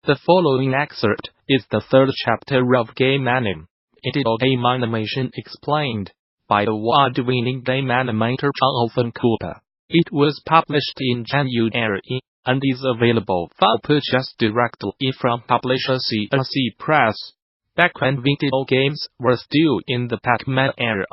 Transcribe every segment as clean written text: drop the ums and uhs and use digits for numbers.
The following excerpt is the third chapter of Game Anim, entitled Game Animation Explained, by the award-winning game animator Jonathan Cooper. It was published in January, and is available for purchase directly from publisher CRC Press. Back when video games were still in the Pac-Man era,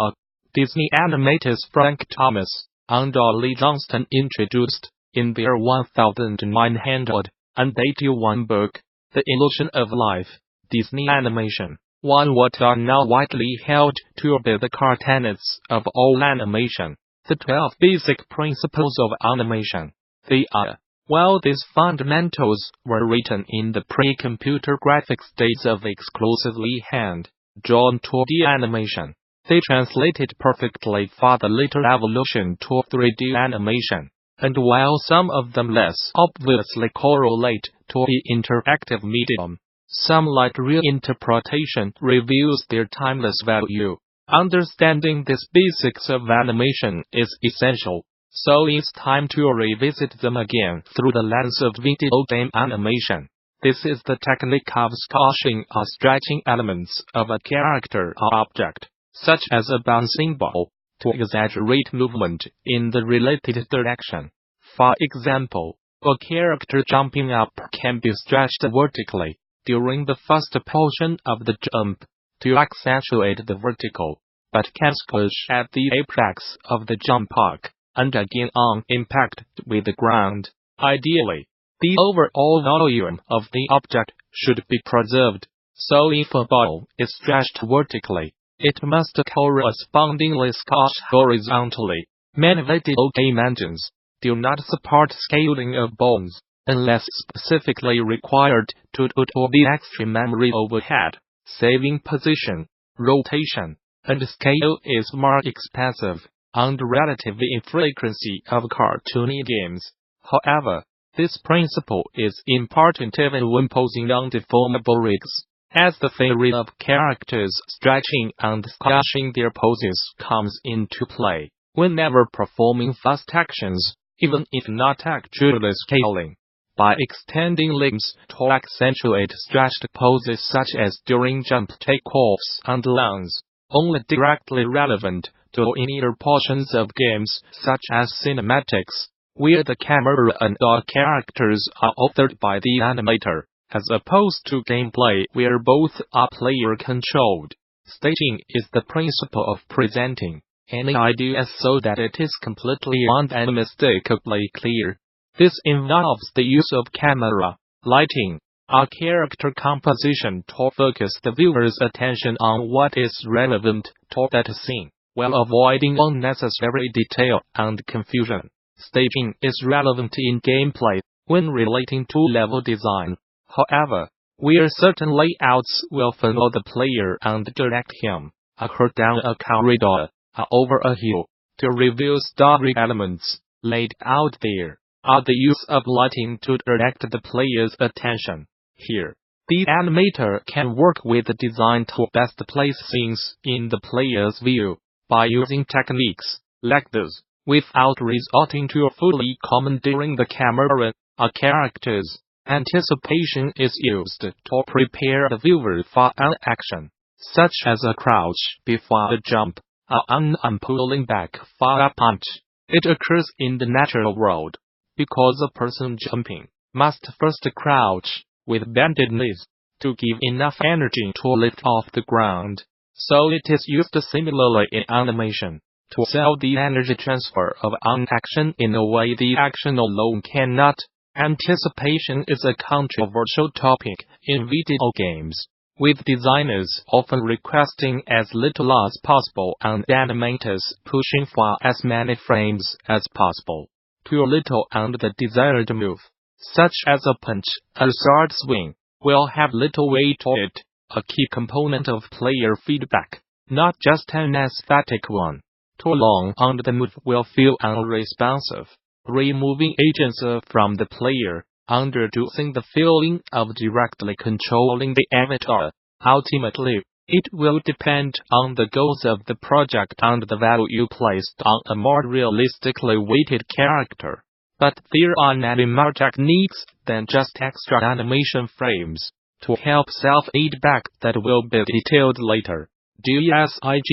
Disney animators Frank Thomas and Ollie Johnston introduced, in their 1981 book, The Illusion of Life, Disney Animation, what are now widely held to be the core tenets of all animation, the 12 basic principles of animation. They are, while these fundamentals were written in the pre-computer graphics days of exclusively hand-drawn 2D animation, they translated perfectly for the later evolution to 3D animation. And while some of them less obviously correlate to the interactive medium, some like reinterpretation reveals their timeless value. Understanding these basics of animation is essential, so it's time to revisit them again through the lens of video game animation. This is the technique of squashing or stretching elements of a character or object, such as a bouncing ball, to exaggerate movement in the related direction. For example, a character jumping up can be stretched vertically during the first portion of the jump to accentuate the vertical, but can squish at the apex of the jump arc, and again on impact with the ground. Ideally, the overall volume of the object should be preserved, so if a ball is stretched vertically, it must correspondingly squash horizontally. Many video game engines do not support scaling of balls, unless specifically required to the extra memory overhead. Saving position, rotation, and scale is more expensive, and relative infrequency of cartoony games. However, this principle is important even when posing nondeformable rigs, as the theory of characters stretching and squashing their poses comes into play whenever performing fast actions, even if not actually scaling. By extending limbs to accentuate stretched poses such as during jump takeoffs and lands, only directly relevant to linear portions of games such as cinematics, where the camera and all characters are authored by the animator, as opposed to gameplay where both are player-controlled. Staging is the principle of presenting any idea so that it is completely and unmistakably clear. This involves the use of camera, lighting, or character composition to focus the viewer's attention on what is relevant to that scene, while avoiding unnecessary detail and confusion. Staging is relevant in gameplay when relating to level design. However, where certain layouts will follow the player and direct him, or down a corridor, or over a hill, to reveal story elements laid out there, or the use of lighting to direct the player's attention. Here, the animator can work with the design to best place scenes in the player's view, by using techniques like this, without resorting to fully commandeering the camera or characters. Anticipation is used to prepare the viewer for an action, such as a crouch before a jump, or an pulling back for a punch. It occurs in the natural world, because a person jumping must first crouch with bended knees to give enough energy to lift off the ground. So it is used similarly in animation, to sell the energy transfer of an action in a way the action alone cannot. Anticipation is a controversial topic in video games, with designers often requesting as little as possible and animators pushing for as many frames as possible. Too little and the desired move, such as a punch, a sword swing, will have little weight to it, a key component of player feedback, not just an aesthetic one. Too long and the move will feel unresponsive, removing agency from the player, introducing the feeling of directly controlling the avatar. Ultimately, it will depend on the goals of the project and the value placed on a more realistically weighted character. But there are many more techniques than just extra animation frames to help self-feedback that will be detailed later. Designwise.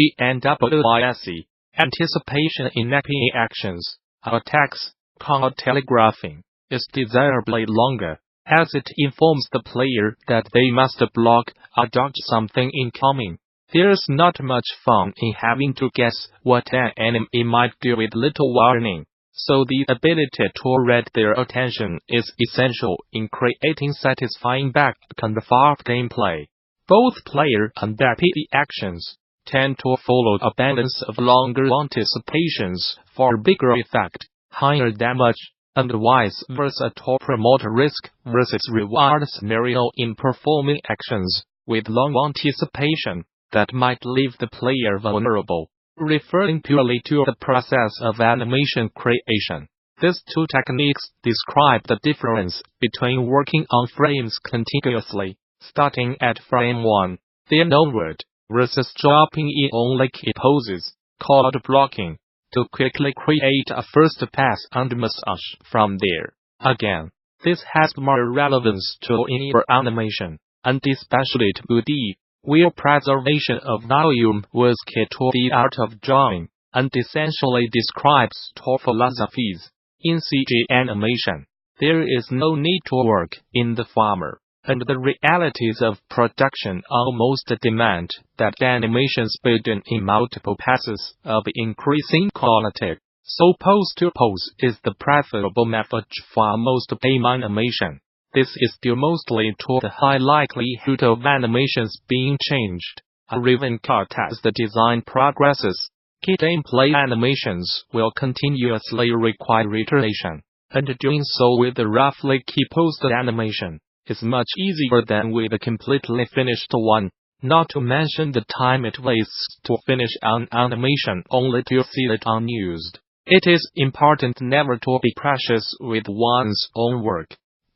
Anticipation in APA actions. Attacks, called telegraphing, is desirably longer, as it informs the player that they must block or dodge something incoming. There's not much fun in having to guess what an enemy might do with little warning, so the ability to read their attention is essential in creating satisfying back-and-forth gameplay. Both player and APA actions tend to follow a balance of longer anticipations for bigger effect, higher damage, and vice versa to promote risk versus reward scenario in performing actions with long anticipation that might leave the player vulnerable. Referring purely to the process of animation creation, these two techniques describe the difference between working on frames contiguously, starting at frame 1, then onward, versus dropping in only key poses, called blocking, to quickly create a first pass and massage from there. Again, this has more relevance to linear animation, and especially to 2D, where preservation of volume was key to the art of drawing, and essentially describes two philosophies. In CG animation, there is no need to work in the farmer, and the realities of production almost demand that animations begin in multiple passes of increasing quality. So pose-to-pose is the preferable method for most game animation. This is due mostly to the high likelihood of animations being changed or even cut as the design progresses. Key gameplay animations will continuously require iteration, and doing so with a roughly key-posed animation is much easier than with a completely finished one, not to mention the time it wastes to finish an animation only to see it unused. It is important never to be precious with one's own work.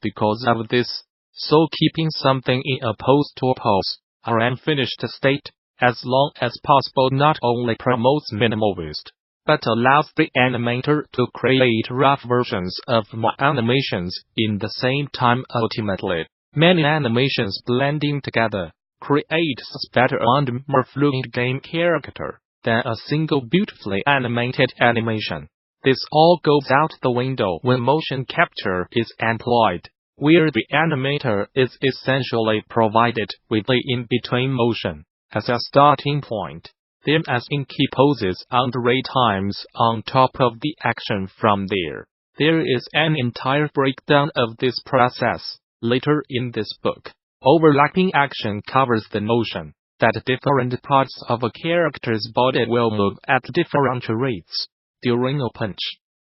Because of this, so keeping something in a pose-to-pose or unfinished state as long as possible not only promotes minimal waste, but allows the animator to create rough versions of more animations in the same time. Ultimately, many animations blending together creates better and more fluid game character than a single beautifully animated animation. This all goes out the window when motion capture is employed, where the animator is essentially provided with the in-between motion as a starting point, then as in key poses and ray times on top of the action from there. There is an entire breakdown of this process later in this book. Overlapping action covers the notion that different parts of a character's body will move at different rates. During a punch,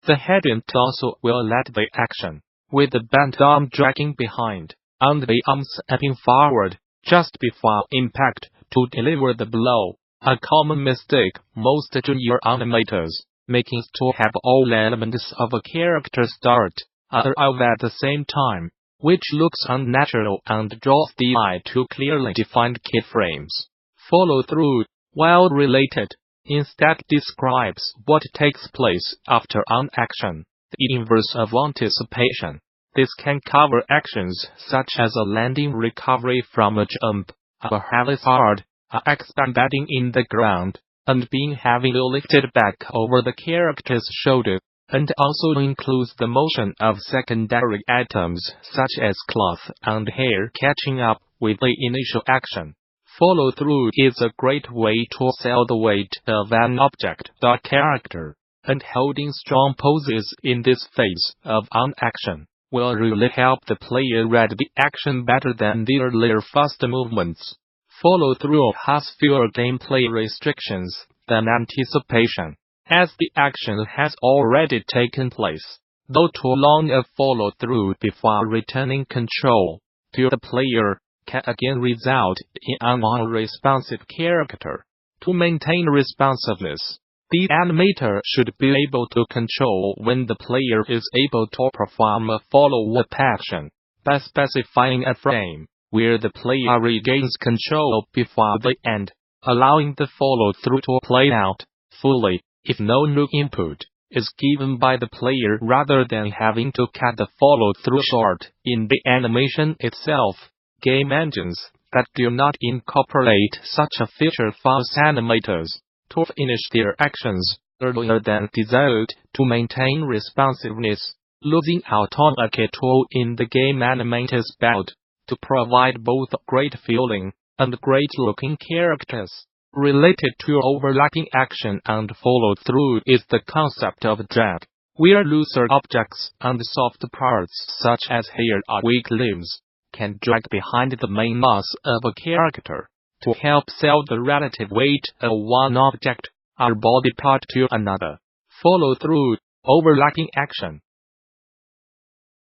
the head and torso will lead the action, with the bent arm dragging behind, and the arm stepping forward just before impact to deliver the blow. A common mistake most junior animators make is to have all elements of a character start or out at the same time, which looks unnatural and draws the eye to clearly defined keyframes. Follow-through, while related, instead describes what takes place after an action, the inverse of anticipation. This can cover actions such as a landing recovery from a jump, a heavy sword, a axe embedding in the ground, and being heavily lifted back over the character's shoulder, and also includes the motion of secondary items such as cloth and hair catching up with the initial action. Follow-through is a great way to sell the weight of an object or character, and holding strong poses in this phase of an action will really help the player read the action better than the earlier fast movements. Follow-through has fewer gameplay restrictions than anticipation, as the action has already taken place, though too long a follow-through before returning control to the player can again result in an unresponsive character. To maintain responsiveness, the animator should be able to control when the player is able to perform a follow-up action, by specifying a frame where the player regains control before the end, allowing the follow-through to play out fully. If no new input is given by the player rather than having to cut the follow-through short in the animation itself. Game engines that do not incorporate such a feature force animators to finish their actions earlier than desired to maintain responsiveness, losing out on a key tool in the game animator's belt to provide both great feeling and great-looking characters. Related to overlapping action and follow-through is the concept of drag, where looser objects and soft parts such as hair or weak limbs can drag behind the main mass of a character to help sell the relative weight of one object or body part to another. Follow-through, overlapping action,